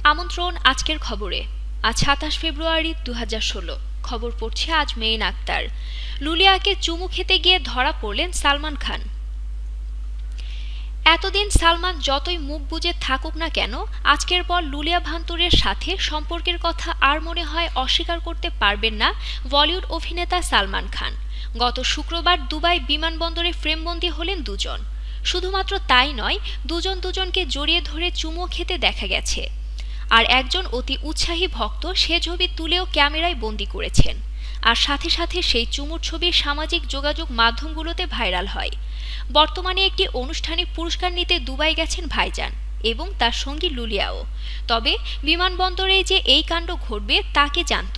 আমন্ত্রণ আজকের খবরে। আজ ২৭ ফেব্রুয়ারি ২০১৬। খবর পড়ছে আজ মেইন আক্তার। লুলিয়াকে চুমু খেতে গিয়ে ধরা পড়লেন সালমান খান। এতদিন সালমান যতই মুখ বুজে থাকুক না কেন, আজকের পর লুলিয়া ভান্তুরের সাথে সম্পর্কের কথা আর মনে হয় অস্বীকার করতে পারবেন না বলিউড অভিনেতা সালমান খান। গত শুক্রবার দুবাই বিমানবন্দরে ফ্রেমবন্দি হলেন দুজন। শুধুমাত্র তাই নয়, দুজন দুজনকে জড়িয়ে ধরে চুমু খেতে দেখা গেছে। আর একজন অতি উৎসাহী ভক্ত সে ছবি তুলেও ক্যামেরায় বন্দি করেছেন। আর সাথে সাথে সেই চুমুর ছবি সামাজিক যোগাযোগ মাধ্যমগুলোতে ভাইরাল হয়। বর্তমানে একটি অনুষ্ঠানে পুরস্কার নিতে দুবাই গেছেন ভাইজান এবং তার সঙ্গী লুলিয়াও। তবে বিমানবন্দরে যে এই কাণ্ড ঘটবে তা কে জানত?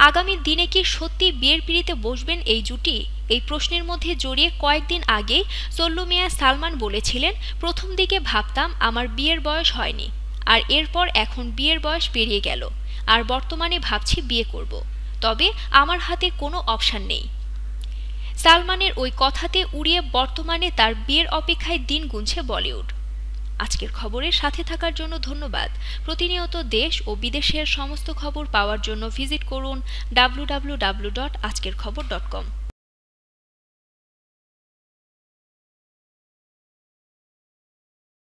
আগামী দিনে কি সত্যি বিয়ের পিঁড়িতে বসবেন এই জুটি? এই প্রশ্নের মধ্যে জড়িয়ে কয়েকদিন আগেই সল্লু মিয়া সালমান বলেছিলেন, প্রথম দিকে ভাবতাম আমার বিয়ের বয়স হয়নি, আর এরপর এখন বিয়ের বয়স পেরিয়ে গেল, আর বর্তমানে ভাবছি বিয়ে করব, তবে আমার হাতে কোনো অপশন নেই। সালমানের ওই কথাতে উড়িয়ে বর্তমানে তার বিয়ের অপেক্ষায় দিন গুনছে বলিউড। আজকের খবরের সাথে থাকার জন্য ধন্যবাদ। প্রতিনিয়ত দেশ ও বিদেশের সমস্ত খবর পাওয়ার জন্য ভিজিট করুন www.ajkerkhobor.com।